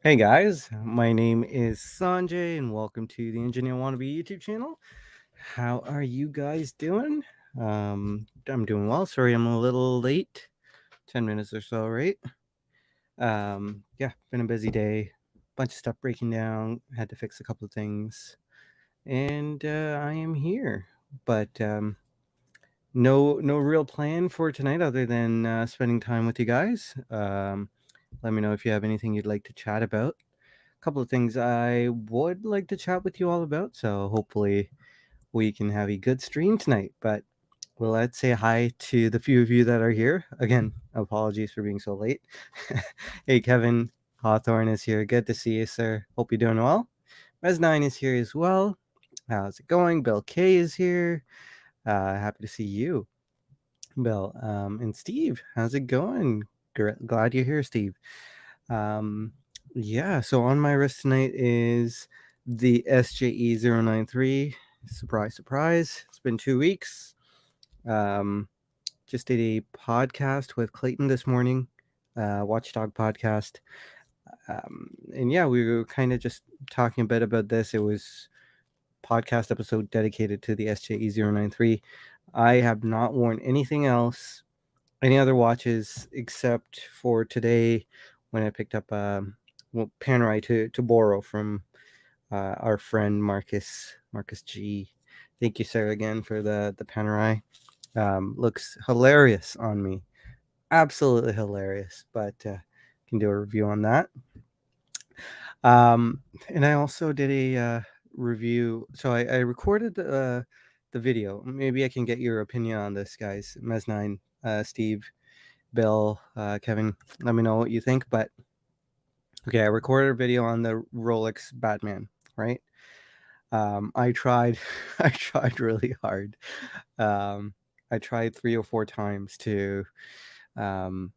Hey guys, my name is Sanjay and welcome to the Engineer Wannabe YouTube channel. How are you guys doing? I'm doing well. Sorry I'm a little late. 10 minutes or so, right? Yeah, been a busy day. Bunch of stuff breaking down. Had to fix a couple of things. And I am here. But no real plan for tonight other than spending time with you guys. Let me know if you have anything you'd like to chat about. Couple of things I would like to chat with you all about, so hopefully we can have a good stream tonight. But well, let's say hi to the few of you that are here. Again, apologies for being so late. Hey, Kevin Hawthorne is here. Good to see you, sir. Hope you're doing well. Res9 is here as well. How's it going? Bill K is here. Happy to see you, Bill. And Steve, how's it going? Glad you're here, Steve. Yeah, so on my wrist tonight is the SJE093. Surprise, surprise. It's been 2 weeks. Just did a podcast with Clayton this morning, Watchdog podcast. And yeah, we were kind of just talking a bit about this. It was podcast episode dedicated to the SJE093. I have not worn anything else, any other watches except for today when I picked up Panerai to borrow from our friend Marcus G. Thank you, sir, again for the Panerai. Looks hilarious on me, absolutely hilarious. But can do a review on that. And I also did a review. So I recorded the video. Maybe I can get your opinion on this, guys. Mes9, Steve, Bill, Kevin, let me know what you think. But okay, I recorded a video on the Rolex Batman, right? I tried I tried really hard. I tried 3 or 4 times um,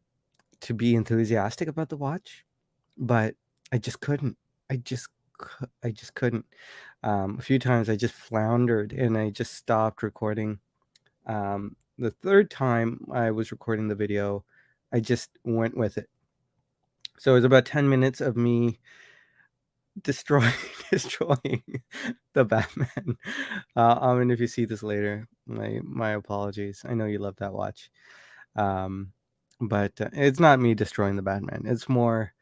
to be enthusiastic about the watch, but I just couldn't. I just couldn't. A few times I just floundered and I just stopped recording. The third time I was recording the video, I just went with it. So it was about 10 minutes of me destroying destroying the Batman. If you see this later, my apologies. I know you love that watch. But it's not me destroying the Batman. It's more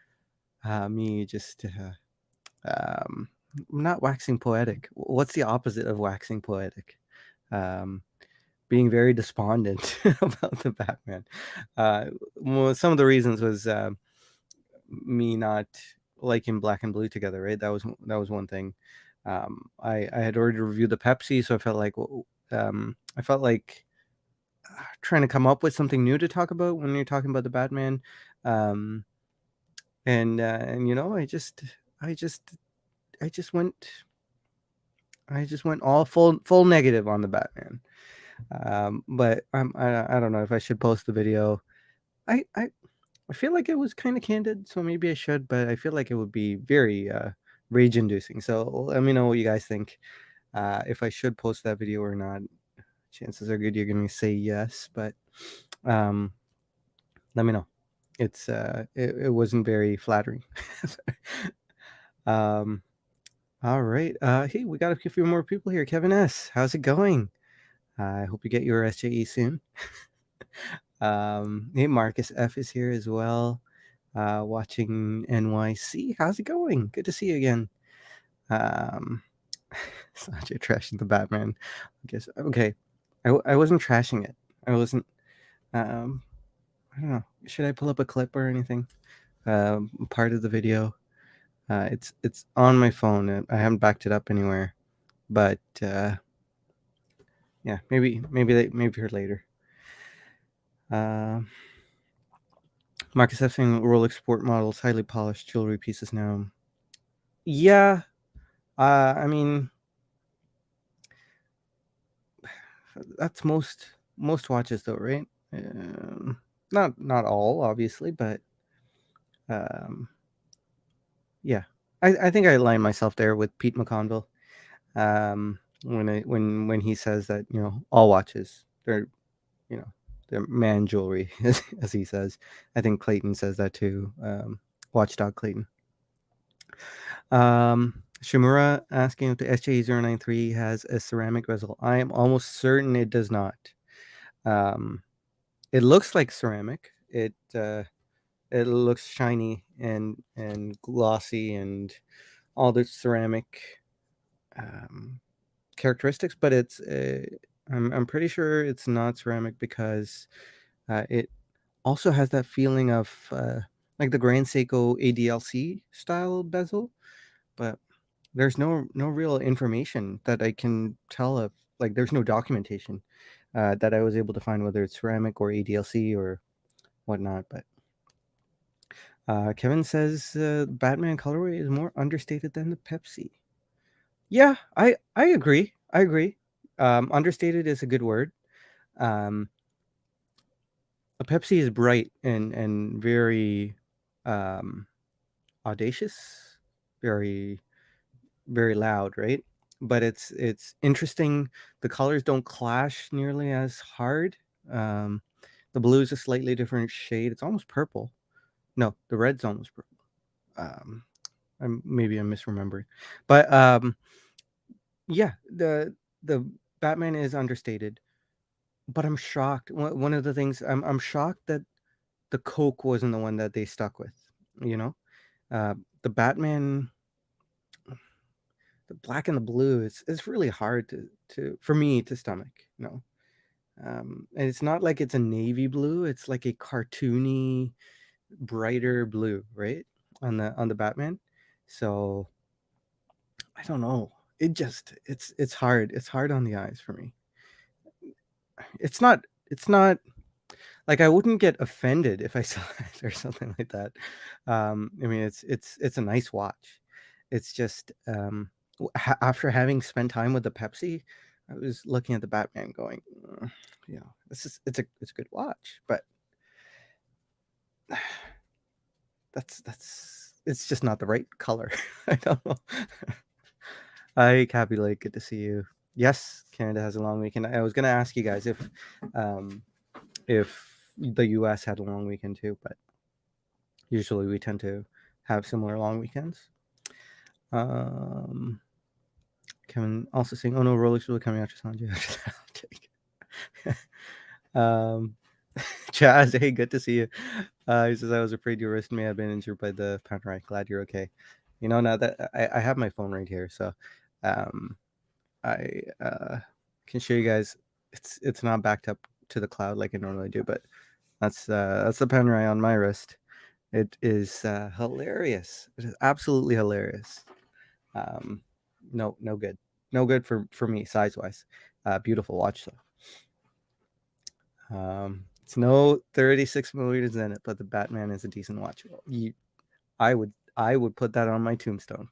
me just not waxing poetic. What's the opposite of waxing poetic? Um, Being very despondent about the Batman. Well, some of the reasons was me not liking black and blue together, right? That was one thing. I had already reviewed the Pepsi, so I felt like trying to come up with something new to talk about when you're talking about the Batman. Um, and you know, I just I just went I just went all full negative on the Batman. But I don't know if I should post the video. I I I feel like it was kind of candid, so maybe I should, but I feel like it would be very rage inducing. So let me know what you guys think. If I should post that video or not. Chances are good you're going to say yes, but um, let me know. It wasn't very flattering. um, all right. Hey, we got a few more people here. Kevin S, how's it going? I hope you get your SJE soon. Hey, Marcus F is here as well. Watching NYC. How's it going? Good to see you again. Um, Sanjay trashing the Batman. I guess okay. I wasn't trashing it. I wasn't. Um, I don't know. Should I pull up a clip or anything? Part of the video. It's on my phone. I haven't backed it up anywhere. But yeah, maybe for later. Marcus F saying Rolex sport models, highly polished jewelry pieces now. Yeah, I mean that's most watches though, right? Not all, obviously, but um, yeah. I think I align myself there with Pete McConville. When he says that, you know, all watches they're, you know, they're man jewelry, as he says. I think Clayton says that too. Watchdog Clayton. Shimura asking if the SJ093 has a ceramic bezel. I am almost certain it does not. Um, it looks like ceramic. It looks shiny and glossy and all the ceramic um, characteristics, but I'm pretty sure it's not ceramic because it also has that feeling of like the Grand Seiko ADLC style bezel, but there's no real information that I can tell of. Like, there's no documentation that I was able to find, whether it's ceramic or ADLC or whatnot. But Kevin says Batman colorway is more understated than the Pepsi. Yeah, I agree. I agree. Understated is a good word. Um, a Pepsi is bright and very um, audacious, very very loud, right? But it's interesting. The colors don't clash nearly as hard. Um, the blue is a slightly different shade. It's almost purple. No, the red's almost purple. Um, maybe I'm misremembering, but yeah, the Batman is understated. But I'm shocked. One of the things I'm shocked that the Coke wasn't the one that they stuck with. You know, the Batman, the black and the blue. It's really hard to for me to stomach. No, and it's not like it's a navy blue. It's like a cartoony, brighter blue, right? On the Batman. So I don't know. It's hard. It's hard on the eyes for me. It's not like, I wouldn't get offended if I saw it or something like that. I mean, it's a nice watch. It's just after having spent time with the Pepsi, I was looking at the Batman, going, you know, it's a good watch, but that's it's just not the right color. I don't know. Hi, Cappy Lake, good to see you. Yes, Canada has a long weekend. I was gonna ask you guys um, if the U.S. had a long weekend too, but usually we tend to have similar long weekends. Um, Kevin also saying, "Oh no, Rolex will be coming after Sanjay." After that. um, Chaz, hey, good to see you. He says, "I was afraid your wrist may have been injured by the panerai. Glad you're okay." You know, now that I have my phone right here, so um, I can show you guys. It's not backed up to the cloud like I normally do, but that's the panerai on my wrist. It is hilarious. It is absolutely hilarious. Um, no good. No good for me size wise. Beautiful watch though. It's no 36 millimeters in it, but the Batman is a decent watch. I would put that on my tombstone.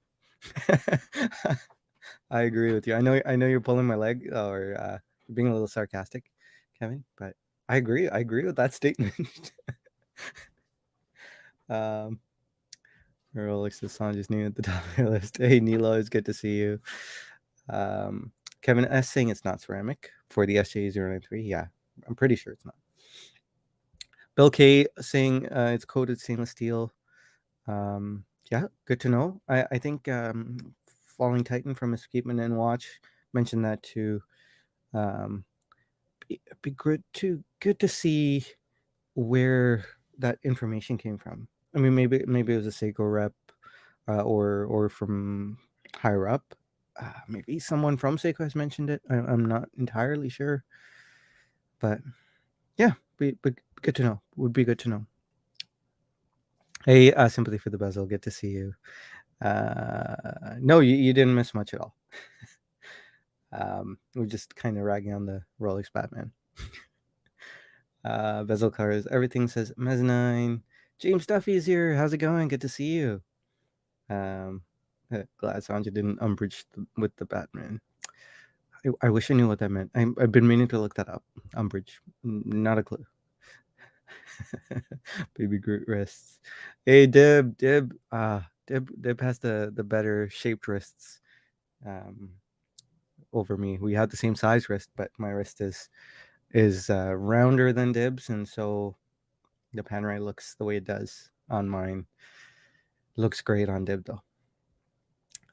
I agree with you. I know you're pulling my leg or being a little sarcastic, Kevin, but I agree. I agree with that statement. um, Rolex Assange's new at the top of your list. Hey, Nilo, it's good to see you. Um, Kevin S saying it's not ceramic for the SJ093. Yeah, I'm pretty sure it's not. Bill K saying it's coated stainless steel. Yeah, good to know. I think Falling Titan from Escapement and Watch mentioned that too. Be good to see where that information came from. I mean, maybe it was a Seiko rep or from higher up. Maybe someone from Seiko has mentioned it. I'm not entirely sure, but yeah, but good to know. Would be good to know. Hey, sympathy for the bezel. Good to see you. No, you didn't miss much at all. We're just kind of ragging on the Rolex Batman. Bezel colors. Everything says mezzanine. James Duffy is here. How's it going? Good to see you. Glad Sanja didn't umbrage with the Batman. I wish I knew what that meant. I've been meaning to look that up. Umbrage. Not a clue. Baby Groot wrists. Hey, Dib has the better shaped wrists over me. We have the same size wrist, but my wrist is rounder than Dib's, and so the panerai looks the way it does on mine. Looks great on Dib though.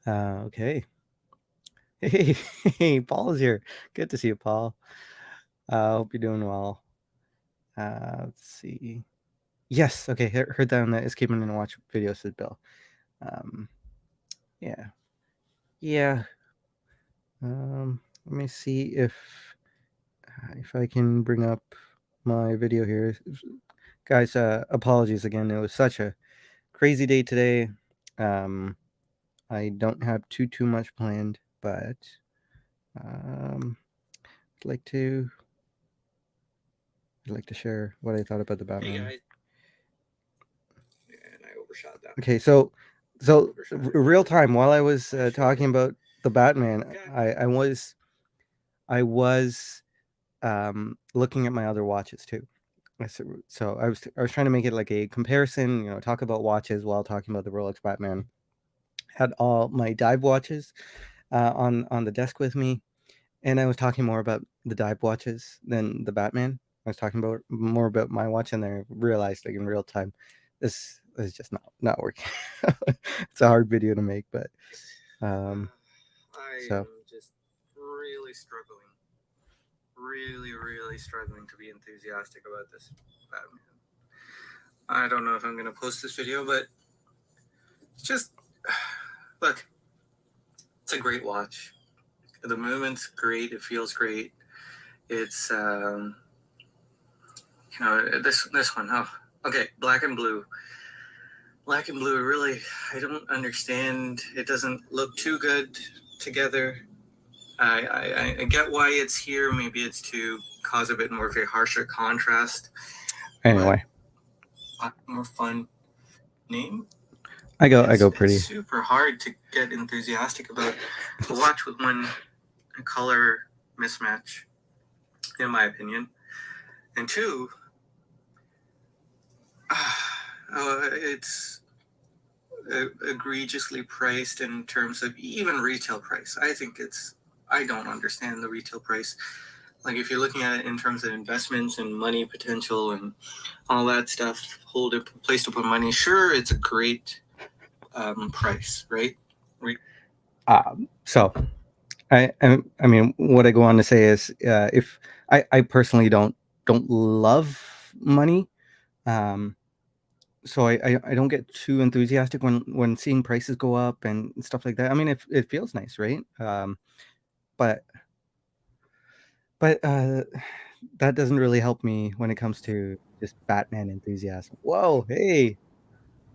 Okay. Hey, hey, Paul's here. Good to see you, Paul. Hope you're doing well. Let's see. Yes, okay. Heard that on the Escaping and Watch video, says Bill. Yeah, yeah. Let me see if I can bring up my video here, guys. Apologies again. It was such a crazy day today. I don't have too much planned, but I'd like to share what I thought about the Batman. Hey guys. And I overshot that. Okay, so real time while I was talking about the Batman, I was looking at my other watches too. So I was trying to make it like a comparison, talk about watches while talking about the Rolex Batman. Had all my dive watches on the desk with me, and I was talking more about the dive watches than the Batman. I was talking about more about my watch, and I realized like in real time, this is just not working. It's a hard video to make, but I am just really struggling to be enthusiastic about this Batman. I don't know if I'm gonna post this video, but just look, it's a great watch. The movement's great. It feels great. It's this one. Oh, okay, black and blue. Black and blue, really, I don't understand. It doesn't look too good together. I get why it's here. Maybe it's to cause a bit more of a harsher contrast. Anyway, more fun name. I go pretty. It's super hard to get enthusiastic about a watch with one color mismatch, in my opinion, and two, it's egregiously priced in terms of even retail price. I don't understand the retail price. Like if you're looking at it in terms of investments and money potential and all that stuff, place to put money, sure, it's a great price, right? So I mean, what I go on to say is, if I personally don't love money, so I don't get too enthusiastic when seeing prices go up and stuff like that. I mean, it feels nice, right? But that doesn't really help me when it comes to just Batman enthusiasm. Whoa, hey,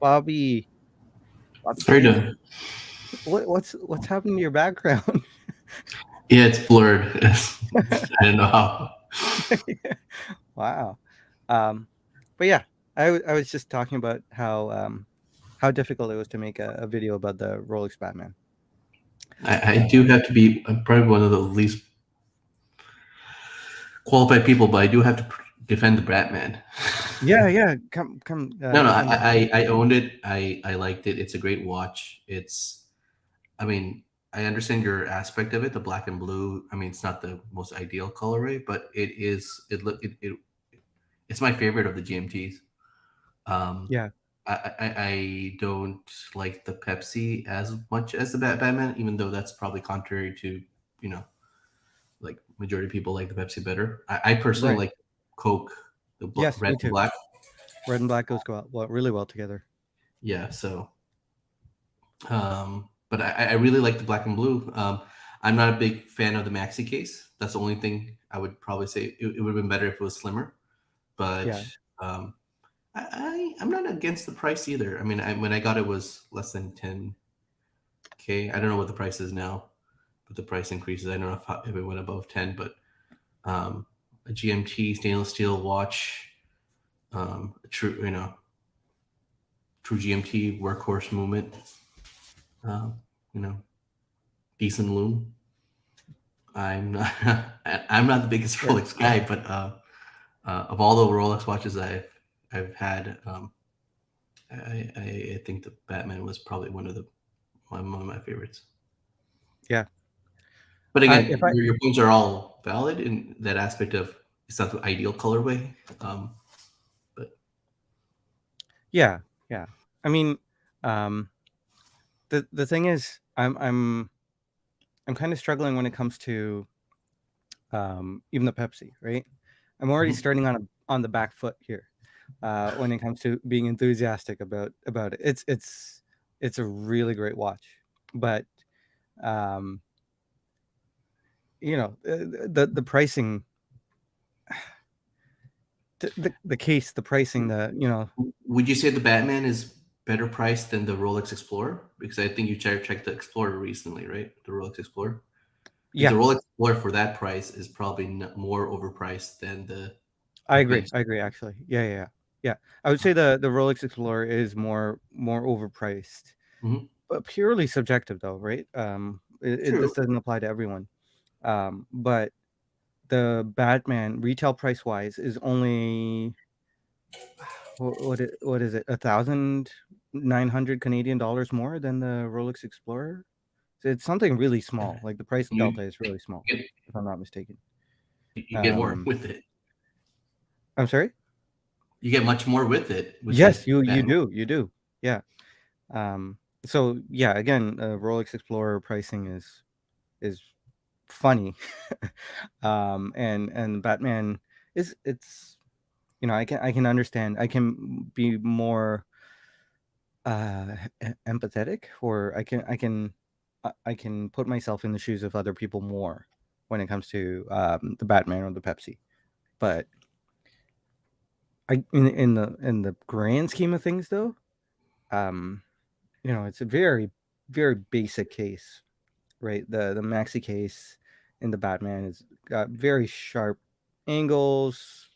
Bobby, How you K. doing? What's happening to your background? Yeah, it's blurred. I don't know how. Wow. But yeah, I was just talking about how difficult it was to make a video about the Rolex Batman. I do have to be. I'm probably one of the least qualified people, but I do have to defend the Batman. Yeah. Come. No, no, Defend I owned it. I liked it. It's a great watch. I mean, I understand your aspect of it, the black and blue. I mean, it's not the most ideal colorway, but it is. It's my favorite of the GMTs. Yeah. I don't like the Pepsi as much as the Batman, even though that's probably contrary to, you know, like majority of people like the Pepsi better. I personally Right. like Coke, Yes, red me and too. black. Red and black goes really well together. Yeah, so but I really like the black and blue. I'm not a big fan of the maxi case. That's the only thing I would probably say. It would have been better if it was slimmer, but Yeah. um, I'm not against the price either. I mean, when I got it was less than 10K. I don't know what the price is now, but the price increases. I don't know if it went above 10, but a GMT stainless steel watch, true, true GMT workhorse movement, uh, you know, decent loom. I'm not, I'm not the biggest Yeah. Rolex guy, but of all the Rolex watches I've had, I think the Batman was probably one of my favorites. Yeah. But If again, I your points are all valid in that aspect of it's not the ideal colorway. But Yeah. I mean, um, the thing is, I'm kind of struggling when it comes to even the Pepsi, right? I'm already Mhm. starting on the back foot here when it comes to being enthusiastic about it. It's a really great watch, but um, the pricing, the case, the pricing, Would you say the Batman is better priced than the Rolex Explorer? Because I think you checked the Explorer recently, right? The Rolex Explorer. I think the yeah, Rolex Explorer for that price is probably more overpriced than the I agree. Pepsi. I agree. Actually, yeah. I would say the Rolex Explorer is more overpriced, Mhm. but purely subjective though, right? This True. doesn't apply to everyone. But the Batman retail price wise is only what is it, 1,900 Canadian dollars more than the Rolex Explorer. So it's something really small. Like the price You delta is really small, get if I'm not mistaken. you get more Um, with it. I'm sorry. You get much more with it with Yes, the you Batman. do. Yeah. So yeah, again, Rolex Explorer pricing is funny, and Batman is it's I can understand. I can be more empathetic, or I can put myself in the shoes of other people more when it comes to the Batman or the Pepsi. But in the grand scheme of things, though, um, it's a very very basic case, right? The maxi case in the Batman is got very sharp angles.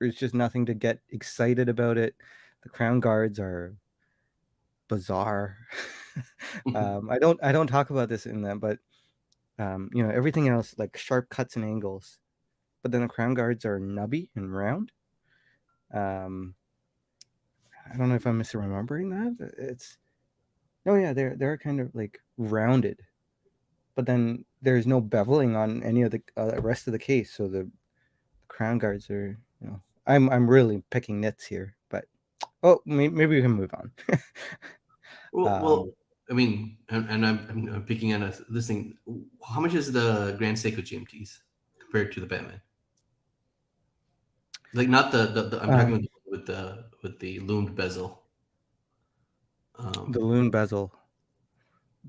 There's just nothing to get excited about it. The crown guards are bizarre. I don't talk about this in them, but everything else like sharp cuts and angles. But then the crown guards are nubby and round. Um, I don't know if I'm misremembering that. It's no, yeah, they're kind of like rounded, but then there's no beveling on any of the rest of the case. So the crown guards are, I'm really picking nits here, but maybe we can move on. Well, um, I mean, and I'm picking on this thing. How much is the Grand Seiko GMTs compared to the Batman? Like not the I'm talking uh, about with the loomed bezel. the Um, loon bezel,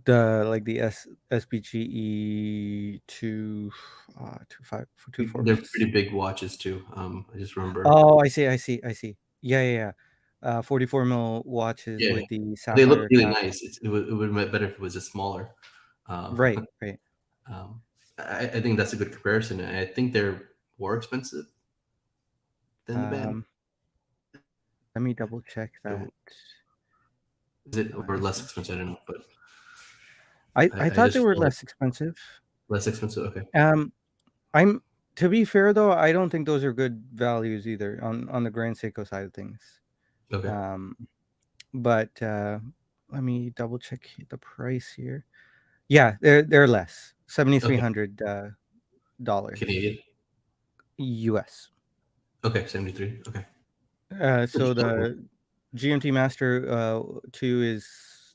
the SBGE two five two four. they're pretty big watches too. I just remember. Oh, I see. Yeah. 44 mil watches Yeah, with the they look sapphire really cap. nice. It would be better if it was just smaller. Um, Right. I think that's a good comparison. I think they're more expensive than the Batman. Um, Let me double check that. So is it or less expensive? I don't SBG. know, but I I thought they just were feel like less expensive. less expensive. Okay, Um, I'm To be fair though, I don't think those are good values either on the Grand Seiko side of things. okay, Um, but let me double check the price here. Yeah, they're less. okay. $7,300 Canadian. US. Okay, 73. Okay, which is So still cool. the GMT Master 2 is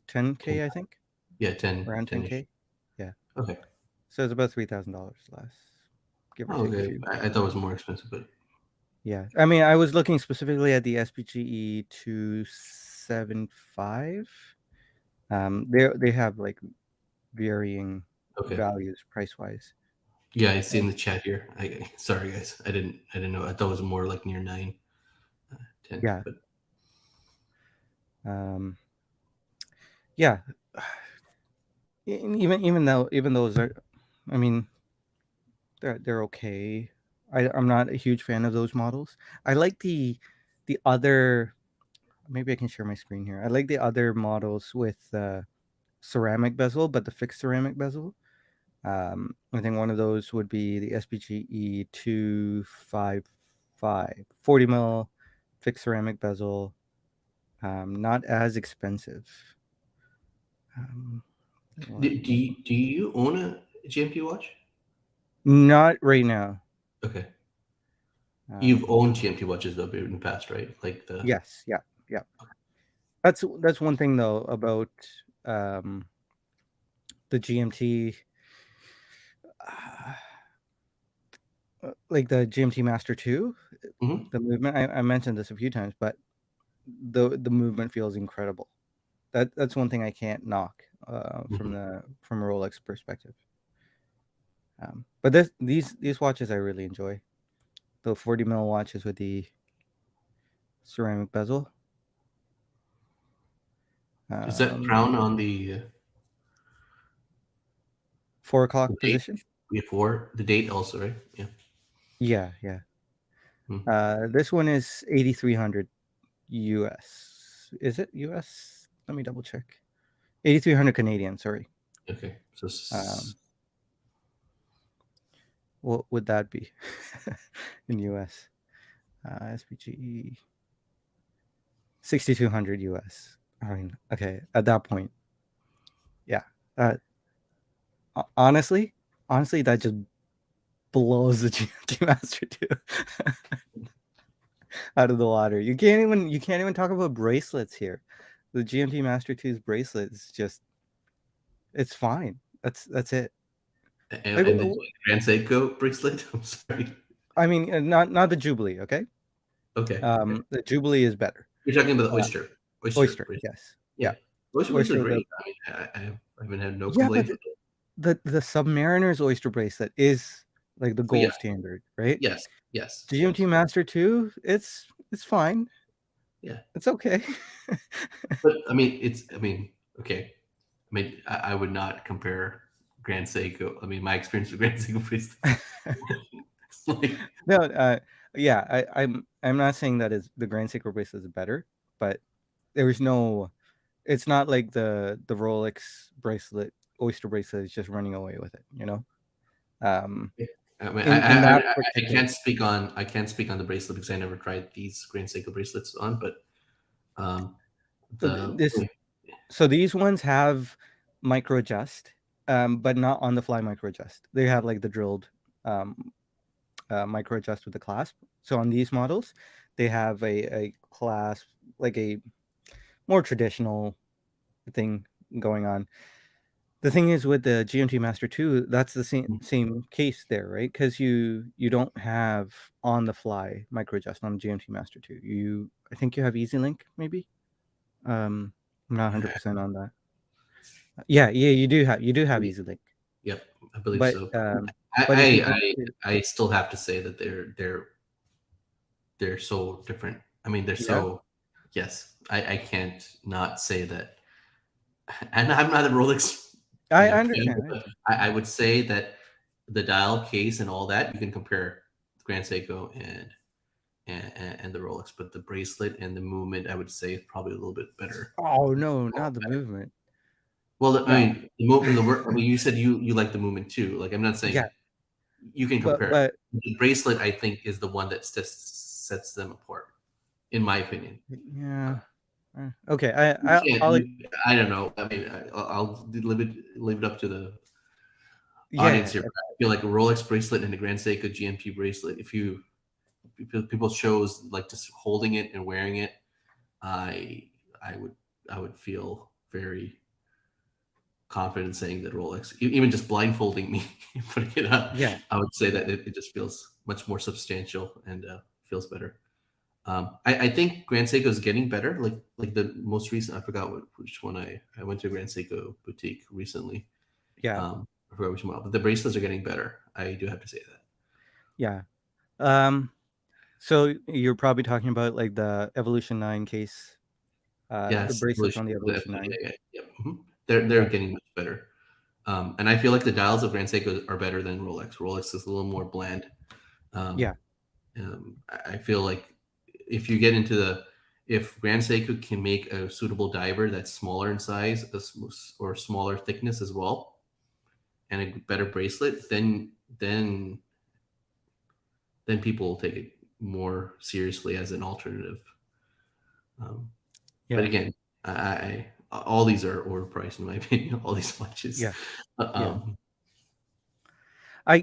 10. 10K, I think, Yeah, 10, around 10-ish. 10K. Yeah, Okay. so it's about $3,000 less, give or Oh, take a okay. few. I thought it was more expensive, but Yeah, I mean, I was looking specifically at the SPGE 275. They have like varying okay. values price wise. Yeah, I see in the chat here. Sorry guys, I didn't know. I thought it was more like near 9, 10. Yeah, But um, yeah. Even those are, I mean, they're okay. I'm not a huge fan of those models. I like the other. Maybe I can share my screen here. I like the other models with ceramic bezel, but the fixed ceramic bezel. I think one of those would be the SPGE 255 40 mil fixed ceramic bezel. Not as expensive. Um, do you own a GMT watch? Not right now. Okay. You've Um, owned GMT watches though in the past, right? Like the yes, yeah. That's one thing though about um, the GMT, like the GMT Master 2, Hmm. the movement. I mentioned this a few times, but the movement feels incredible. That's one thing I can't knock Hmm. from a Rolex perspective. But these watches I really enjoy. The 40 mil watches with the ceramic bezel. Is that Um, crown on the 4 o'clock date position. before the date also, right? Yeah. Yeah, yeah. Mm. This one is 8,300 US. Is it US? Let me double check. 8,300 Canadian. Sorry. Okay. So Um, what would that be in US? SPG 6,200 US. I mean, okay, at that point, yeah. Uh, honestly, that just blows the GMT Master 2 out of the water. You can't even talk about bracelets here. The GMT Master 2's bracelet is just it's fine. That's it. Like, and the Grand Seiko bracelet. I'm sorry. I mean, not the Jubilee, okay? Okay. Okay. The Jubilee is better. You're talking about the Uh, oyster Oyster, bracelet. yes, yeah. Yeah. Oyster bracelet is Oyster, the great. I mean, I haven't had no yeah, but complaints with it. the Submariner's Oyster bracelet is like the Oh yeah. gold standard, right? Yes. Yes. GMT Yes. Master 2, it's fine. Yeah. It's okay. But I mean, it's. I mean, okay. I mean, I would not compare Grand Seiko. I mean, my experience with Grand Seiko bracelets. It's like, No, yeah, I'm not saying that is the Grand Seiko bracelet is better, but there's no. It's not like the Rolex bracelet, Oyster bracelet is just running away with it. Um, I mean, in that I particular, can't speak on the bracelet because I never tried these Grand Seiko bracelets on. But um, the this so these ones have micro adjust, but not on the fly micro adjust. They have like the drilled um, micro adjust with the clasp. So on these models, they have a clasp, like a more traditional thing going on. The thing is with the GMT Master 2, that's the same case there, right? Because you don't have on the fly micro adjust on GMT Master 2. I think you have Easy Link, maybe. I'm not 100% on that. Yeah, you do have Easy Link, yep, I believe but so. if you I look I to, I still have to say that they're so different. I mean, they're yeah, so. Yes, I can't not say that. And I'm not a Rolex, I fan, understand. I but understand. I would say that the dial case and all that you can compare Grand Seiko and the Rolex, but the bracelet and the movement I would say is probably a little bit better. Oh no, not the movement. Well, I No, mean, the movement, the work. I mean, you said you like the movement too. Like, I'm not yeah, saying you can but compare. but The bracelet, I think, is the one that sets them apart, in my opinion. yeah. Uh, Okay, you can't. I'll I don't know. I mean, I'll leave it up to the audience yeah, here. But I feel like a Rolex bracelet and a Grand Seiko GMT bracelet. If people shows like just holding it and wearing it, I I would I would feel very confident saying that Rolex, even just blindfolding me and putting it up, yeah, I would say yeah, that it just feels much more substantial and feels better. I think Grand Seiko is getting better. Like the most recent, I forgot which one I went to a Grand Seiko boutique recently. yeah, I forgot which one, but the bracelets are getting better. I do have to say that. yeah. Um, so you're probably talking about like the Evolution 9 case, the Yes, bracelets on the Evolution yeah, 9. yeah, yeah. They're Yeah, getting much better. And I feel like the dials of Grand Seiko are better than Rolex. Rolex is a little more bland. Um, yeah, I feel like if you get into if Grand Seiko can make a suitable diver that's smaller in size or smaller thickness as well, and a better bracelet, then people will take it more seriously as an alternative. Um, but yeah, again, all these are overpriced in my opinion. All these watches. yeah, yeah. Um,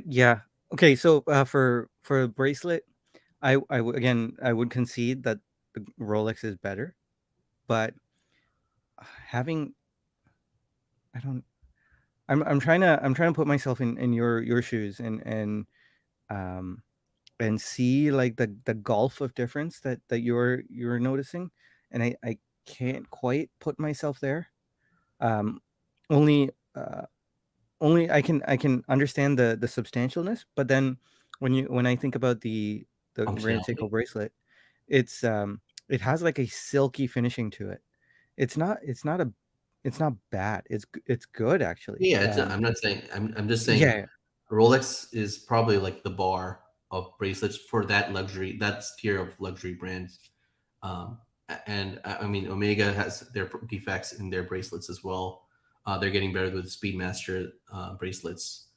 Yeah. Okay, so for a bracelet, again I would concede that the Rolex is better, but having I don't I'm trying to put myself in your shoes um and see like the gulf of difference that you're noticing, and I can't quite put myself there. Um, only only I can understand the substantialness, but then when I think about the Grand Functionality. Seiko bracelet, it's it has like a silky finishing to it. It's not bad. It's good actually. Yeah, it's not, I'm not saying. I'm just saying Yeah, Rolex is probably like the bar of bracelets for that luxury, that tier of luxury brands. Um, and I mean, Omega has their defects in their bracelets as well. They're getting better with the Speedmaster bracelets.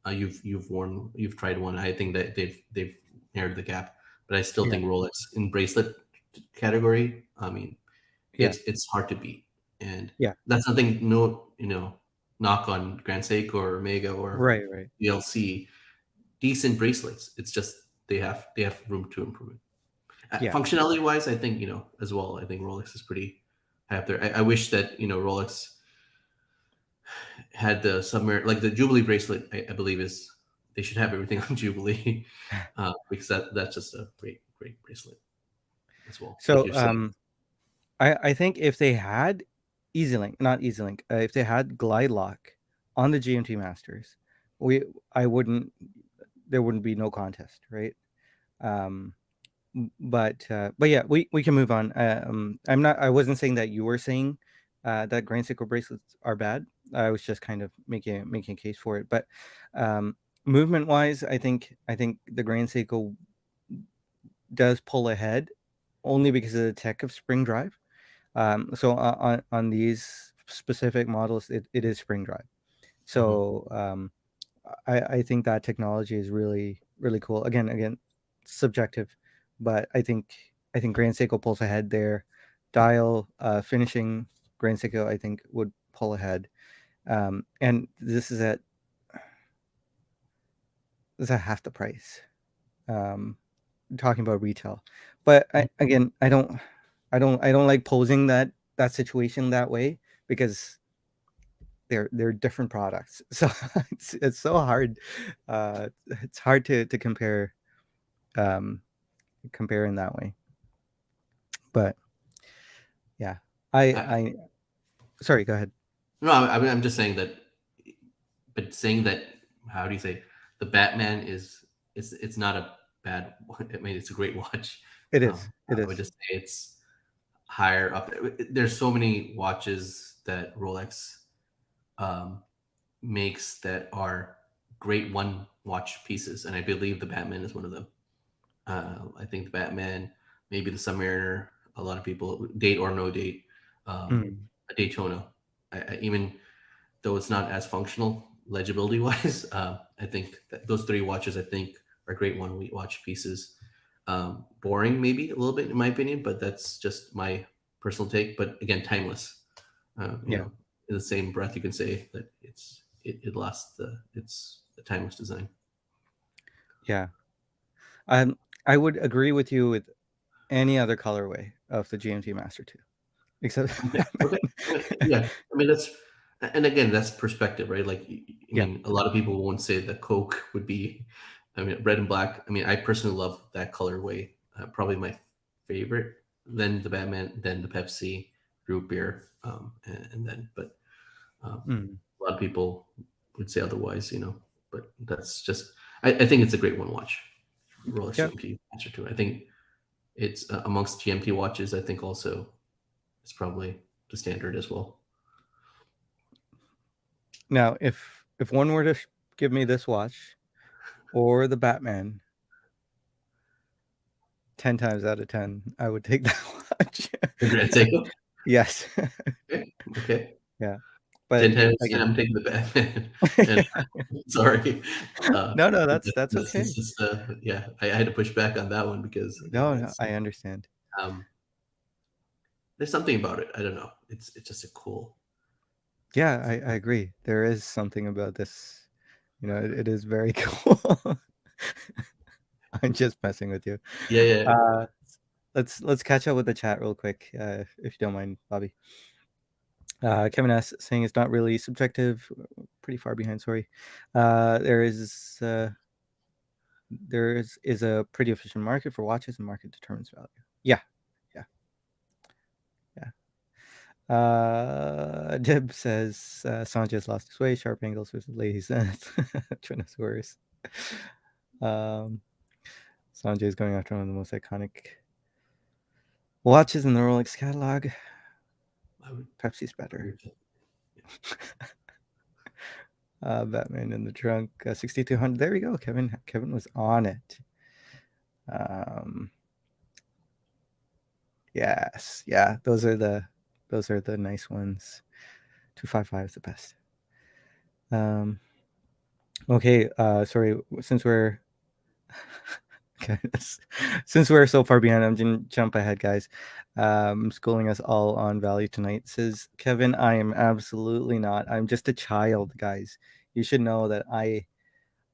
You've tried one. I think that they've narrowed the gap, but I still yeah, think Rolex in bracelet category. I mean, yeah, it's hard to beat, and yeah. that's nothing. No, knock on Grand Seiko or Omega or Right, right. DLC. Decent bracelets. It's just they have room to improve. Yeah, Functionality wise, I think as well. I think Rolex is pretty high up there. I wish that Rolex had the submarine, like the Jubilee bracelet. I believe is they should have everything on Jubilee, because that's just a great bracelet as well. Like so you're saying. I think if they had EasyLink, not EasyLink, if they had Glide Lock on the GMT Masters, we I wouldn't there wouldn't be no contest, right? Um, but yeah, we can move on. I wasn't saying that you were saying that Grand Seiko bracelets are bad. I was just kind of making a case for it. But movement wise, I think the Grand Seiko does pull ahead only because of the tech of spring drive. So on these specific models, it is spring drive. Mhm. So I think that technology is really cool. Again, subjective, but I think Grand Seiko pulls ahead there. Dial finishing Grand Seiko I think would pull ahead. And this is at half the price. Um, talking about retail, but I don't like posing that situation that way because they're different products. So it's so hard. It's hard to um, compare in that way. But yeah, I, I sorry. Go ahead. no, I mean I'm just saying that, but saying that, how do you say, the Batman is, it's not a bad. I mean, it's a great watch. It is. It I would is. just say it's higher up. There's so many watches that Rolex um, makes that are great one watch pieces, and I believe the Batman is one of them. I think the Batman, maybe the Submariner, a lot of people, date or no date, um, Mm, a Daytona. Even though it's not as functional legibility wise, I think that those three watches I think are great one watch pieces. Boring maybe a little bit in my opinion, but that's just my personal take. But again, timeless. yeah. In the same breath, you can say that it lasts it's a timeless design. Yeah. Um, I would agree with you with any other colorway of the GMT Master 2, except Okay. Okay. Yeah. I mean, and again, that's perspective, right? Like, I yeah. mean, a lot of people won't say that Coke would be, I mean, red and black. I mean, I personally love that colorway. Probably my favorite. Then the Batman, then the Pepsi, root beer, and then, but Mm, a lot of people would say otherwise, But that's just, I think it's a great one watch. Rolex yeah. GMT Master 2. I think it's amongst GMT watches. I think also it's probably the standard as well. Now, if one were to give me this watch or the Batman, 10 times out of 10, I would take that watch. The Grand Seiko. Yes. Okay. Okay. Yeah. 10 But times again, I'm taking the Batman. And sorry. no, no, that's That's okay. just, yeah, I had to push back on that one because, again, No, no, I understand. um, there's something about it. I don't know. It's just a cool. Yeah, I agree. There is something about this. It is very cool. I'm just messing with you. Yeah, yeah. Let's catch up with the chat real quick, if you don't mind, Bobby. Kevin S saying it's not really subjective. Pretty far behind. Sorry. There is a pretty efficient market for watches, and market determines value. Yeah, yeah, yeah. Dib says Sanchez lost his way. Sharp angles versus ladies. Tyrannosaurus. Um, Sanjay is going after one of the most iconic watches in the Rolex catalog. Pepsi's better. Batman in the trunk, 6200. There we go. Kevin was on it. Yes, yeah. Those are the nice ones. 255 is the best. Okay. Sorry. Since we're so far behind, I'm gonna jump ahead, guys. Schooling us all on value tonight, says Kevin. I am absolutely not. I'm just a child, guys. You should know that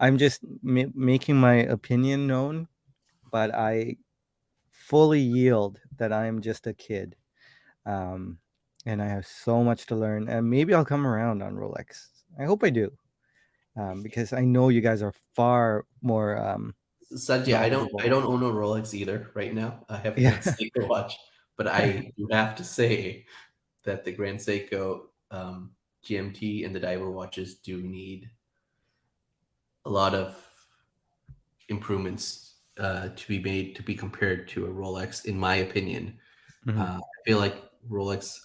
I'm just making my opinion known, but I fully yield that I am just a kid. And I have so much to learn, and maybe I'll come around on Rolex. I hope I do, because I know you guys are far more Sanjay, I knowledgeable. don't own a Rolex either right now. I have a Yeah. Grand Seiko watch, but I do have to say that the Grand Seiko GMT and the diver watches do need a lot of improvements to be made to be compared to a Rolex, in my opinion. Mhm. I feel like Rolex,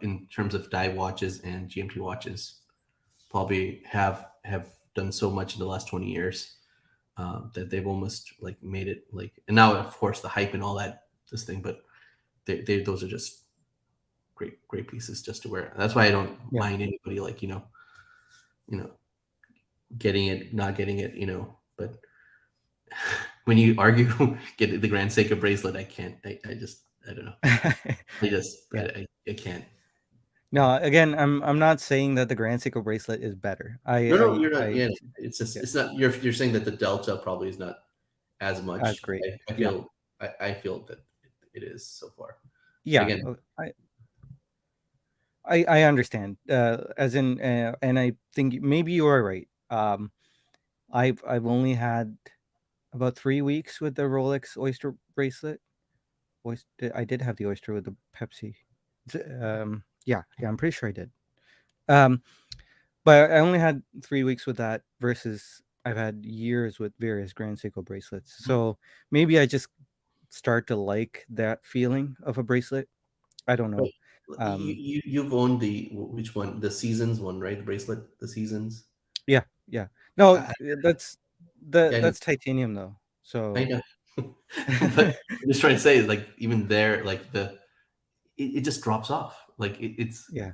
in terms of dive watches and GMT watches, probably have done so much in the last 20 years that they've almost like made it like. And now, of course, the hype and all that this thing, but those are just great pieces just to wear. That's why I don't Yeah. mind anybody like you know getting it, not getting it, but when you argue get the Grand Seiko bracelet, I can't. I just I don't know. I just Yeah. I can't. No, again, I'm not saying that the Grand Seiko bracelet is better. No, no, you're not. I Yeah, it's just Yeah, it's not. You're saying that the delta probably is not as that's much. great. I Yeah. feel I feel that it is so far. But Yeah. again, I understand. As in, and I think maybe you are right. I've only had about 3 weeks with the Rolex Oyster bracelet. I did have the Oyster with the Pepsi. Yeah, I'm pretty sure I did. Um, but I only had 3 weeks with that versus I've had years with various Grand Seiko bracelets. So maybe I just start to like that feeling of a bracelet. I don't but know. you, Um, you've owned the which one? The Seasons one, right? The bracelet, the Seasons. yeah, yeah. No, I, yeah, that's titanium though. I So know. But I'm just trying to say, like even there, like it just drops off. Like it's yeah,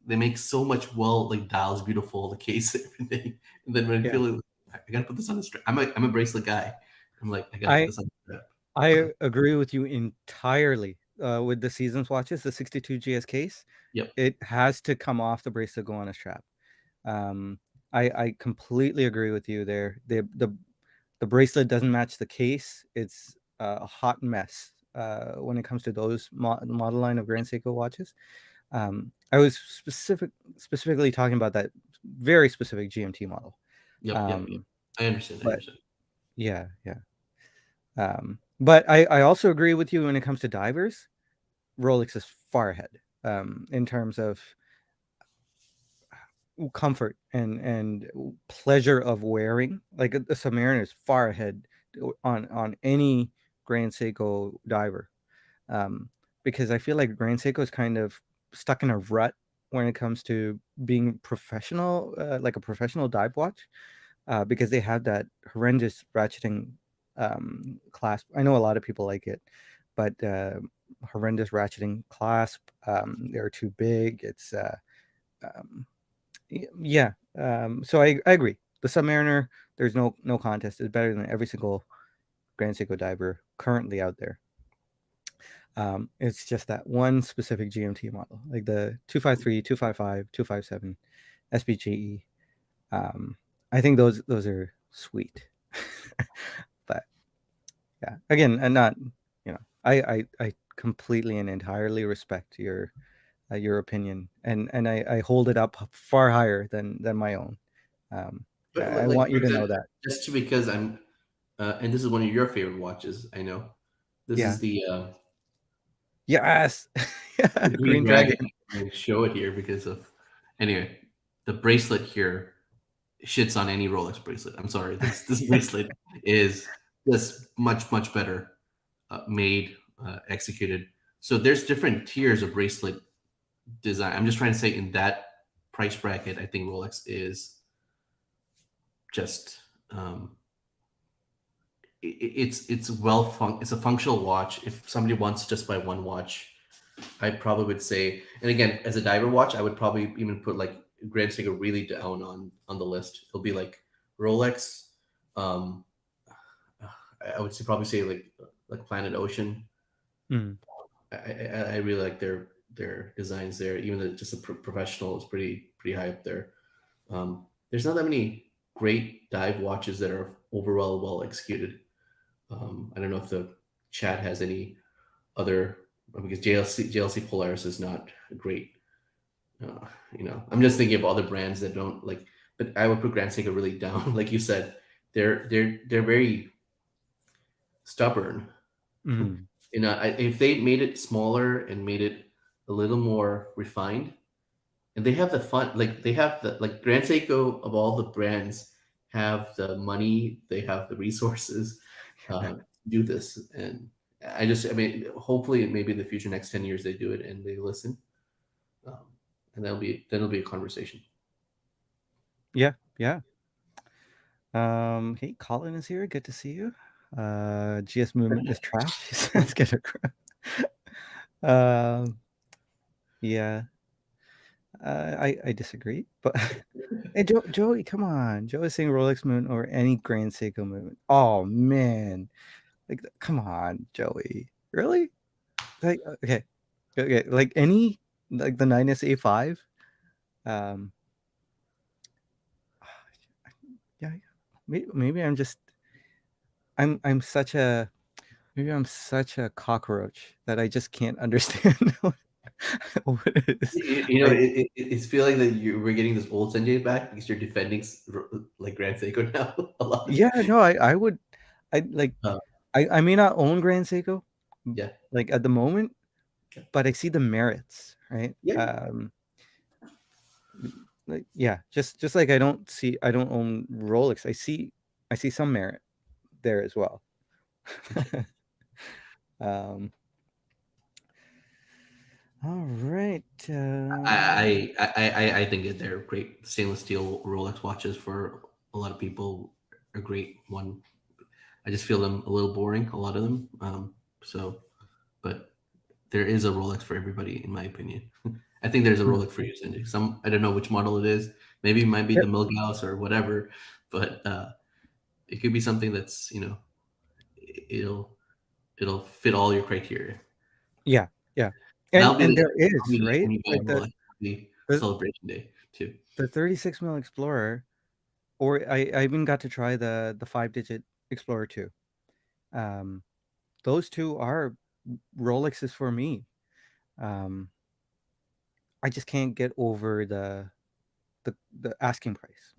they make so much well, like dials beautiful, the case, everything. And then when I yeah. feel it, I gotta put this on the strap. I'm a bracelet guy. I'm like, I gotta put I this on the strap. I agree with you entirely. With the seasons watches, the 62 GS case, Yep. it has to come off the bracelet, go on a strap. Um, I completely agree with you there. The bracelet doesn't match the case. It's a hot mess when it comes to those model line of Grand Seiko watches. I was specifically talking about that very specific GMT model. Yep. Um, I understand. I but understand. yeah, yeah. But I also agree with you when it comes to divers. Rolex is far ahead in terms of comfort and pleasure of wearing. Like the Submariner is far ahead on any Grand Seiko diver, um, because I feel like Grand Seiko is kind of stuck in a rut when it comes to being professional, like a professional dive watch, because they have that horrendous ratcheting clasp. I know a lot of people like it, but horrendous ratcheting clasp. They're too big. Um, yeah. So I agree. The Submariner, there's no contest. Is better than every single Grand Seiko diver currently out there. It's just that one specific GMT model, like the 253, 255, 257 SBGE. I think those are sweet. But yeah, again, and not, I completely and entirely respect your opinion, and I hold it up far higher than my own. Um, But I like want for you to know example, that. just because I'm, and this is one of your favorite watches, I know. This Yeah. is the Yes. Yeah, Green Green Dragon. Dragon. I'm going to show it here because of anyway. The bracelet here shits on any Rolex bracelet. I'm sorry. This bracelet is just much better made, executed. So there's different tiers of bracelet design. I'm just trying to say in that price bracket, I think Rolex is just it's a functional watch. If somebody wants to just buy one watch, I probably would say, and again, as a diver watch, I would probably even put like Grand Seiko really down on the list. It'll be like Rolex. Um, I would say probably say like Planet Ocean. Mm, I really like their designs there. Even though just a professional is pretty high up there. There's not that many great dive watches that are overall well executed. I don't know if the chat has any other because JLC Polaris is not great. Uh, I'm just thinking of other brands that don't like. But I would put Grand Seiko really down. Like you said, they're very stubborn. mm, If they made it smaller and made it a little more refined, and they have the fun, like they have the like Grand Seiko of all the brands have the money, they have the resources to do this, and I mean, hopefully, maybe in the future, next 10 years, they do it and they listen, um, and that'll be a conversation. yeah, yeah. Hey, Colin is here. Good to see you. GS movement is trash. He says, "Get a grip." Um, yeah. I disagree, but hey, Joey, come on. Joe is saying Rolex Moon or any Grand Seiko movement. Oh man, like come on, Joey. Really? Like okay, okay, like any like the 9SA5. Um, yeah, maybe I'm such a maybe I'm such a cockroach that I just can't understand what it is. Like It's feeling that we're getting this old Sanjay back because you're defending like Grand Seiko now a lot. yeah, no, I would I like Uh, I may not own Grand Seiko yeah, like at the moment, but I see the merits, right? yeah. Like yeah, just like I don't own Rolex. I see some merit there as well. um all right. I think that they're great. Stainless steel Rolex watches for a lot of people are great. One, I just feel them a little boring, a lot of them. But there is a Rolex for everybody, in my opinion. I think there's a Hmm. Rolex for you, Cindy. I don't know which model it is. Maybe it might be the Yep. Milgauss or whatever, but it could be something that's it'll it'll fit all your criteria. Yeah, yeah. That'll be And the there that'll be is, like right? when you buy a Like Rolex, the the celebration day too. the 36 mil Explorer, or I even got to try the 5-digit Explorer 2. Um, those two are Rolexes for me. Um, I just can't get over the asking price,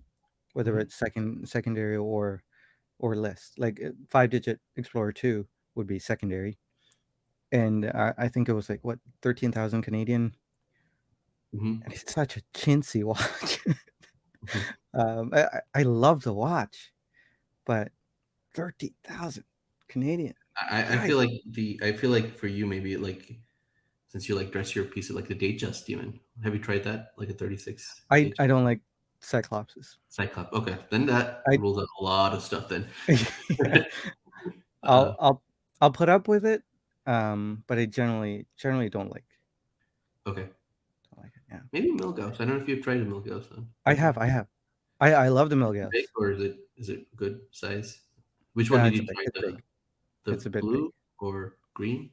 whether Mhm. it's secondary or list. Like 5-digit Explorer 2 would be secondary, and I think it was like what 13,000 Canadian, Mhm. and it's such a chintzy watch. Mhm. I love the watch, but 30,000 Canadian. I Yikes. feel like I feel like for you maybe like since you like dress your piece like the Datejust even. Have you tried that? Like a 36 Datejust I don't like Cyclopses. Cyclop. Okay, then that I rules out a lot of stuff then. yeah, uh, I'll I'll I'll put up with it, but I generally okay, don't like it. Yeah, maybe Milgauss. I don't know if you've tried a Milgauss then. Maybe I have. I love the big Milgauss. or is it good size? Which one did you try? It's big. The It's a bit big. blue or green?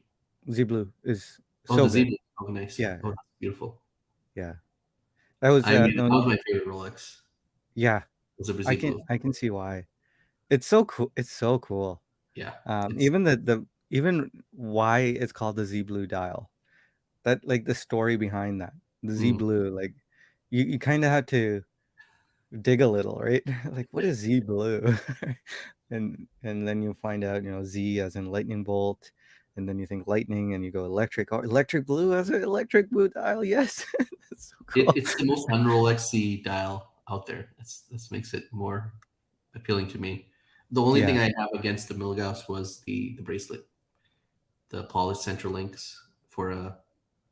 Z Blue is Oh, so the good. zebra. Oh, nice. Yeah, Oh, that's beautiful. yeah. That was That no, was my favorite Rolex. yeah. Was the Brazil blue. I can see why. It's so cool. It's so cool. Yeah, it's Even even why it's called the Z Blue dial. that like the story behind that, the Z Mm. Blue, like you kind of had to dig a little, right? Like, what is Z Blue? And then you find out, Z as in lightning bolt, and then you think lightning, and you go electric. Oh, electric blue as an electric blue dial. Yes, that's so cool. It's the most un-Rolexy dial out there. That's makes it more appealing to me. The only thing Yeah, I have against the Milgauss was the bracelet. The polished center links for a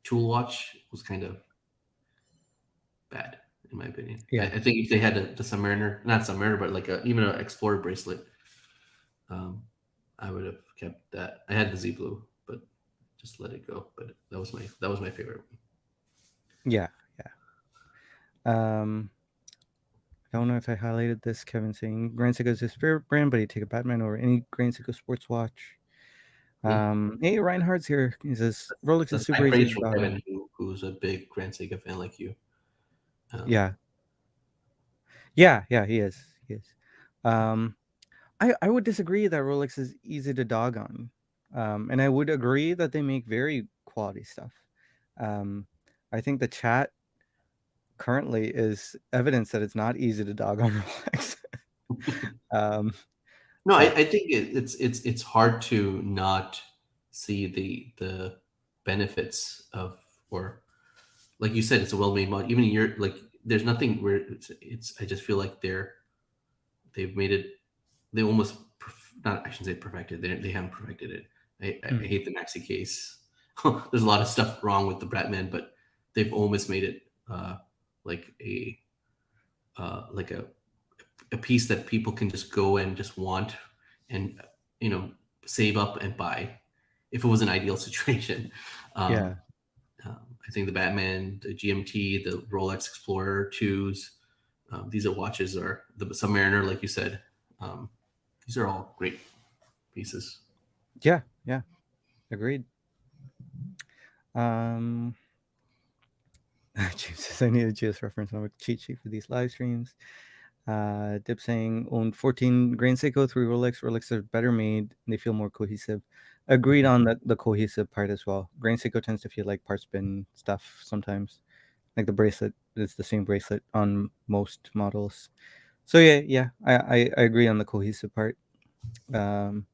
tool watch was kind of bad, in my opinion. yeah, I think if they had the Submariner, not Submariner, but like even an Explorer bracelet, um, I would have kept that. I had the Z Blue, but just let it go. But that was my favorite. yeah, yeah. I don't know if I highlighted this. Kevin saying Grand Seiko is his favorite brand, but he'd take a Batman over any Grand Seiko sports watch. Yeah, Hey, Reinhardt's here. He says Rolex is that's super high easy praise to for dog on. Kevin, who's a big Grand Seiko fan like you. Um, Yeah, yeah, he is. He is. Um, I would disagree that Rolex is easy to dog on. And I would agree that they make very quality stuff. Um, I think the chat currently is evidence that it's not easy to dog on Rolex. um, no, I, but I think it's hard to not see the benefits of, or like you said, it's a well-made mod. Even you're like, there's nothing where it's I just feel like they've made it, they almost not, I shouldn't say perfected, they haven't perfected it. I mm, hate the maxi case. There's a lot of stuff wrong with the Bratman, but they've almost made it like a piece that people can just go and just want, and you know save up and buy if it was an ideal situation. yeah, um, I think the Batman, the GMT, the Rolex Explorer 2s, these are watches, or the Submariner, like you said. Um, these are all great pieces. yeah, agreed. Um, James says I need a GS reference on a cheat sheet for these live streams. Dip saying owned 14 Grand Seiko, 3 Rolex. Rolex are better made. They feel more cohesive. Agreed on the cohesive part as well. Grand Seiko tends to feel like part spin stuff sometimes. Like the bracelet is the same bracelet on most models. So yeah, I agree on the cohesive part. Um,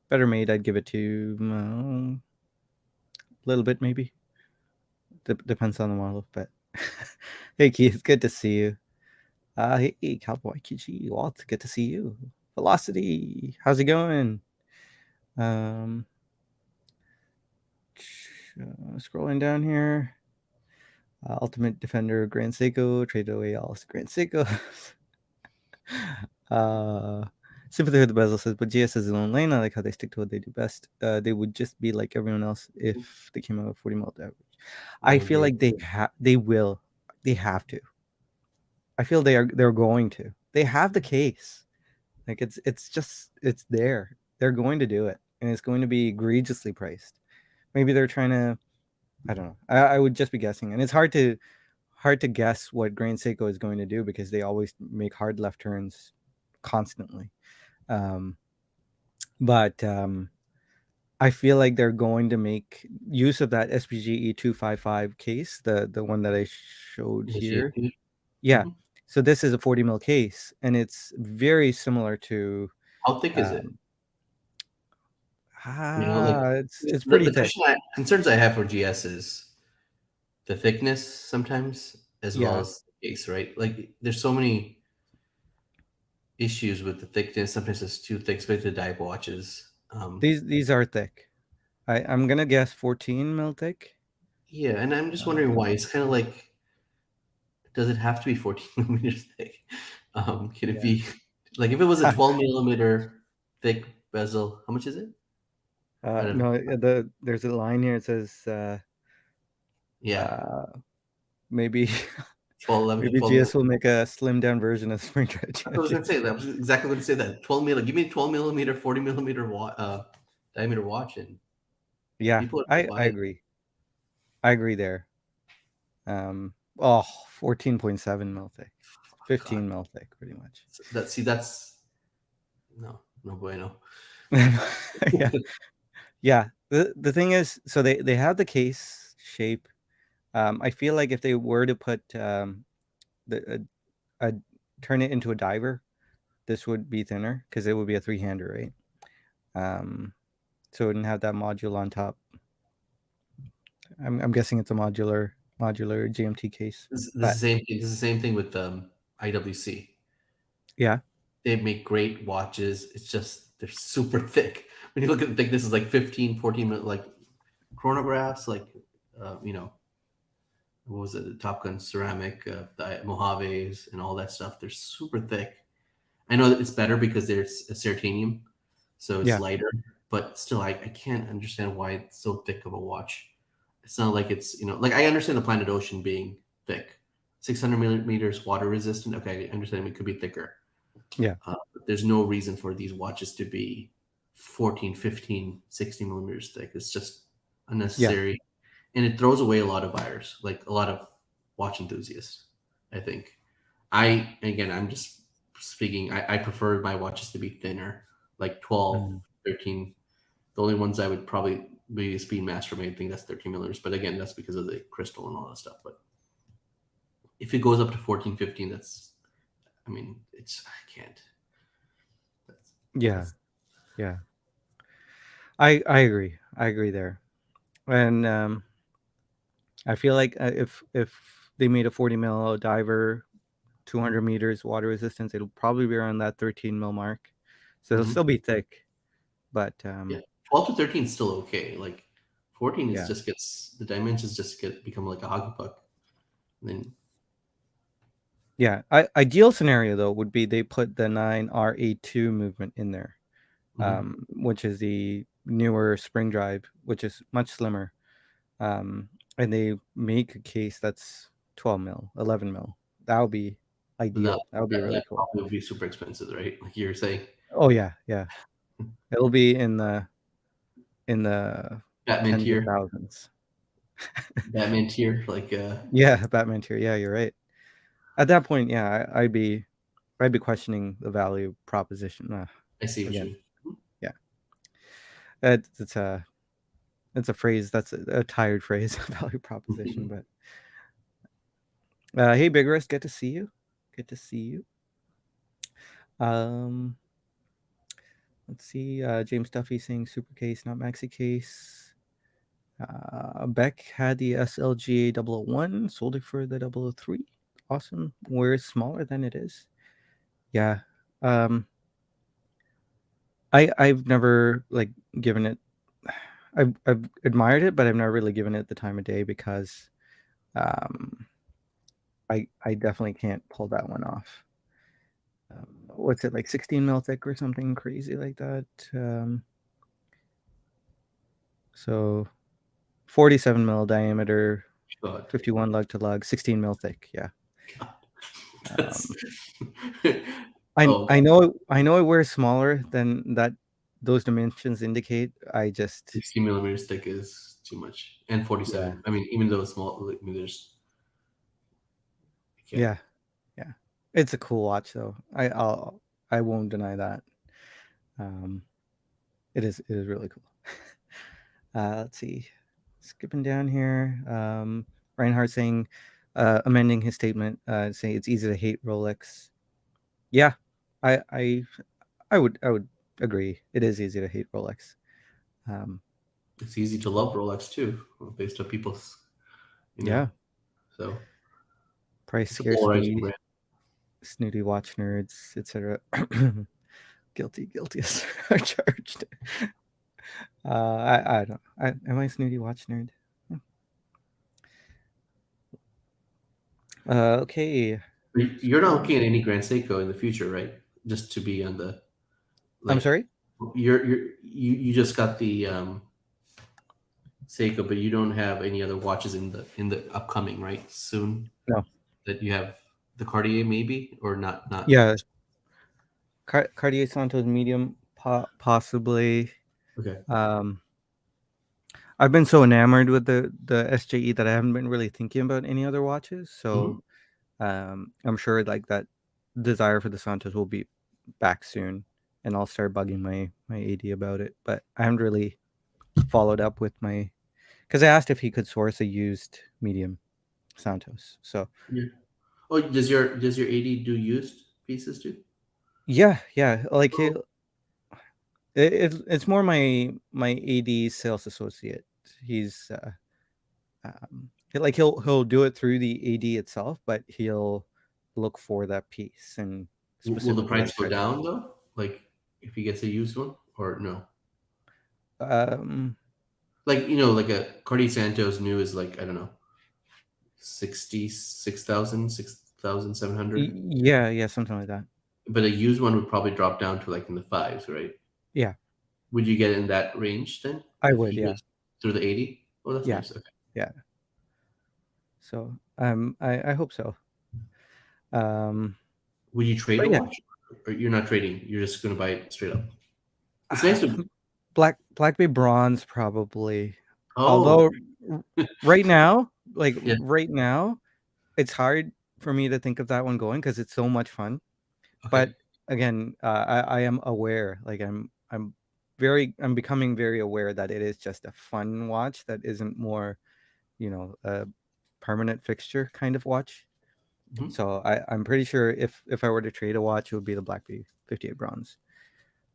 better made, I'd give it to a little bit maybe. Depends on the model, but hey Keith, good to see you. Hey, Cowboy Kichi, Walt, good to see you. Velocity, how's it going? Um, scrolling down here. Ultimate Defender Grand Seiko, trade away all Grand Seiko. uh, Sympathy with the Bezel says, but GS has his own lane. I like how they stick to what they do best. They would just be like everyone else if they came out with 40 mil average. I I feel agree. like they have to. I feel they're going to. They have the case. Like it's there. They're going to do it, and it's going to be egregiously priced. Maybe they're trying to. I don't know. I would just be guessing, and it's hard to guess what Grand Seiko is going to do because they always make hard left turns constantly. Um, but I feel like they're going to make use of that SPGE 255 case, the one that I showed The here. GMT. Yeah. Mhm. So this is a 40 mil case, and it's very similar to. How thick is it? Um, Like it's the, pretty the thick. concerns I have for GS is the thickness sometimes, as well Yeah. as the case, right? Like there's so many issues with the thickness. Sometimes it's too thick, especially the dive watches. These are thick. I'm gonna guess 14 mil thick. Yeah, and I'm just wondering Uh, why. It's kind of like, does it have to be 14 millimeters thick? Can it yeah. be like if it was a 12 millimeter thick bezel? How much is it? I don't know. No, there's a line here. It says Yeah, uh, maybe 12, 11 to maybe 12 GS will millimeter. make a slimmed down version of Springtrap That's what I was GMT. gonna say. That was exactly going to say that. 12 millimeter. Give me a 12 millimeter, 40 millimeter diameter watch, and Yeah, people are going to I buy it. agree. I agree there. Oh, 14.7 mil thick, Oh, God, 15 mil thick, pretty much. that's no bueno. Yeah, yeah. The thing is, so they have the case shape. I feel like if they were to put the a turn it into a diver, this would be thinner because it would be a three-hander, right? So it wouldn't have that module on top. I'm guessing it's a modular GMT case, This is but the same thing. This is the same thing with IWC. yeah, They make great watches. It's just they're super thick. When you look at the thickness, is like 15, 14 minute like chronographs, like you know, what was it, the Top Gun ceramic, the Mojaves, and all that stuff. They're super thick. I know that it's better because there's a certanium, so it's yeah, lighter. But still, I can't understand why it's so thick of a watch. It's not like it's like I understand the Planet Ocean being thick, 600 millimeters water resistant. Okay, I understand it could be thicker. yeah, But there's no reason for these watches to be 14, 15, 16 millimeters thick. It's just yeah, unnecessary, and it throws away a lot of buyers, like a lot of watch enthusiasts. I think. Again, I'm just speaking. I prefer my watches to be thinner, like 12, mhm, 13. The only ones I would probably be a Speedmaster. I think that's 13 millimeters. But again, that's because of the crystal and all that stuff. But if it goes up to 14, 15, that's, I mean, I can't. That's, yeah, that's yeah. I agree. I agree there, and I feel like if they made a 40 mil diver, 200 meters water resistance, it'll probably be around that 13 mil mark. So it'll mhm. still be thick, but Yeah. 12 to 13 is still okay. Like 14 is yeah, just gets, the dimensions just get become like a hockey puck. And then, yeah. Ideal scenario though would be they put the 9RA2 movement in there, mhm. which is the newer spring drive, which is much slimmer. And they make a case that's 12 mil, 11 mil. That would be But that, ideal. That would be that really cool. probably would be super expensive, right? Like you were saying, Oh yeah, yeah. It'll be in the Batman tens of tier, thousands. Batman tier, like Yeah, Batman tier. Yeah, you're right. At that point, yeah, I'd be questioning the value proposition. I see what you Again, mean. yeah, it's a phrase that's a tired phrase, value proposition. But hey, Big Risk, good to see you. Good to see you. Um, let's see. James Duffy saying super case, not maxi case. Beck had the SLGA 001, sold it for the 003. Awesome. Where it's smaller than it is. Yeah. Um, I've never like given it. I've admired it, but I've never really given it the time of day because um, I definitely can't pull that one off. What's it like 16 mil thick or something crazy like that? So 47 mil diameter, God, 51 lug to lug, 16 mil thick. Yeah. God. That's Um, I oh I God, know I know it wears smaller than that. Those dimensions indicate. I just 60 millimeters thick is too much, and yeah 47. I mean, even though it's small, I mean, I can't. yeah yeah. It's a cool watch though. I won't deny that. Um, it is really cool. Let's see. Skipping down here. Reinhardt saying, amending his statement, saying it's easy to hate Rolex. Yeah, I I I would agree. It is easy to hate Rolex. Um, It's easy to love Rolex too, based on people's, you yeah, know. So price it's a polarizing scarcity, brand. snooty watch nerds, etc. Guilty as charged. I don't. Am I a snooty watch nerd? Okay. You're not looking at any Grand Seiko in the future, right? Just to be on the I'm like, sorry. you just got the Seiko, but you don't have any other watches in the upcoming, right? Soon No. that you have the Cartier maybe or not. Yeah, Cartier Santos medium, possibly. Okay. Um, I've been so enamored with the SJE that I haven't been really thinking about any other watches. Hmm. So I'm sure like that desire for the Santos will be back soon, and I'll start bugging my AD about it. But I haven't really followed up with my, because I asked if he could source a used medium Santos. So Yeah. Oh, does your 80 do used pieces too? yeah, like Oh, it's more my AD sales associate. He's he'll do it through the AD itself, but he'll look for that piece and will the specifically price like go try to. down though? Like if he gets a used one, or no? Um, Like like a Cardi Santos new is like, I don't know, 66,000, 6,700. yeah, something like that. But a used one would probably drop down to like in the fives, right? Yeah, Would you get in that range then I if would. he Yeah, goes through the 80? Oh, that's yeah, nice. Okay. yeah. So I hope so. Um, Would you trade but a yeah, watch? Or you're not trading, you're just going to buy it straight up. It's uh, nice to. Black Bay Bronze probably. Oh, Although right now, yeah. right now, it's hard for me to think of that one going because it's so much fun. Okay. But again, I am aware, like I'm becoming very aware that it is just a fun watch that isn't more, a permanent fixture kind of watch. Mhm. So I'm pretty sure if I were to trade a watch, it would be the Black Bee 58 bronze.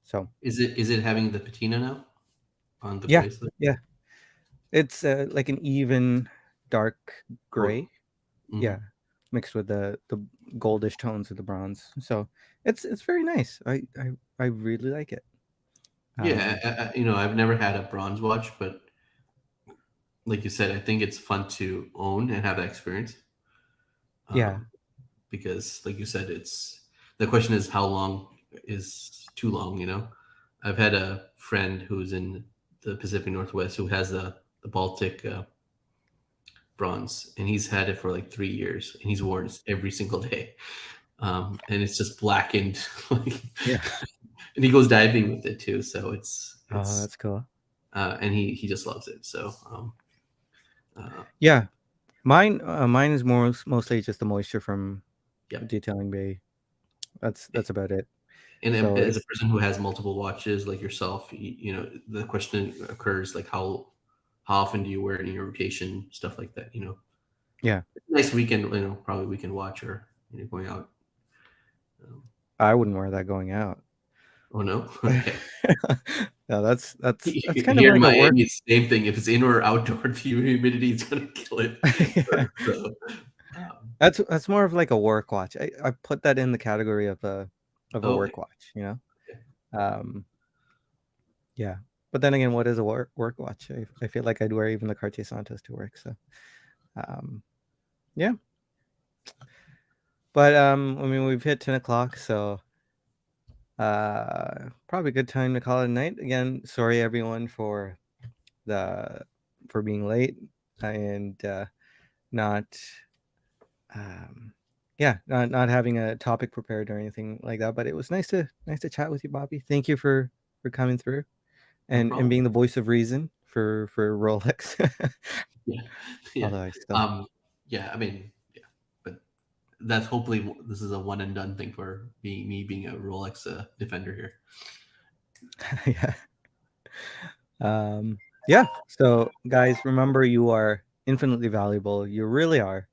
So Is it having the patina now on the yeah, bracelet? yeah, it's like an even dark Gold. gray, Hmm. yeah, mixed with the goldish tones of the bronze. So it's very nice. I really like it. Yeah, Um, I've never had a bronze watch, but like you said, I think it's fun to own and have that experience. yeah, Um, because, like you said, the question is how long is too long. I've had a friend who's in the Pacific Northwest who has the Baltic bronze, and he's had it for like 3 years, and he's worn it every single day, and it's just blackened, like, yeah. and he goes diving with it too. So Oh, it's that's cool. and he just loves it. So uh, Yeah, mine is mostly just the moisture from yeah. detailing bay. That's about it. And So as a it's person who has multiple watches like yourself, the question occurs like how often do you wear it in your rotation, stuff like that. yeah, Nice weekend, probably weekend watch, or going out. Um, I wouldn't wear that going out. oh no, okay. No, that's kind of Here in like a work. Miami, it's the same thing. If it's indoor or outdoor, the humidity is gonna kill it. Yeah. So, um, That's more of like a work watch. I put that in the category of a okay. work watch, Um, yeah. But then again, what is a work watch? I feel like I'd wear even the Cartier Santos to work. So, um, yeah. But I mean, we've hit 10 o'clock, so probably a good time to call it a night. Again, sorry everyone the for being late and not yeah, not having a topic prepared or anything like that. But it was nice to chat with you, Bobby. Thank you for coming through No and problem. being the voice of reason for Rolex. Yeah, yeah, Although I still um, yeah. I mean, yeah, but that's hopefully this is a one and done thing for me being a Rolex defender here. yeah. Yeah. So guys, remember you are infinitely valuable. You really are.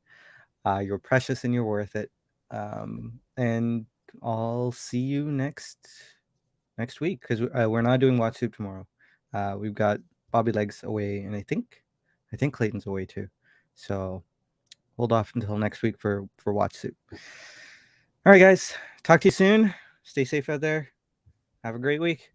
You're precious and you're worth it. And I'll see you next week because we're not doing Watch Soup tomorrow. We've got Bobby Legs away, and I think Clayton's away too. So hold off until next week for Watch Soup. All right, guys. Talk to you soon. Stay safe out there. Have a great week.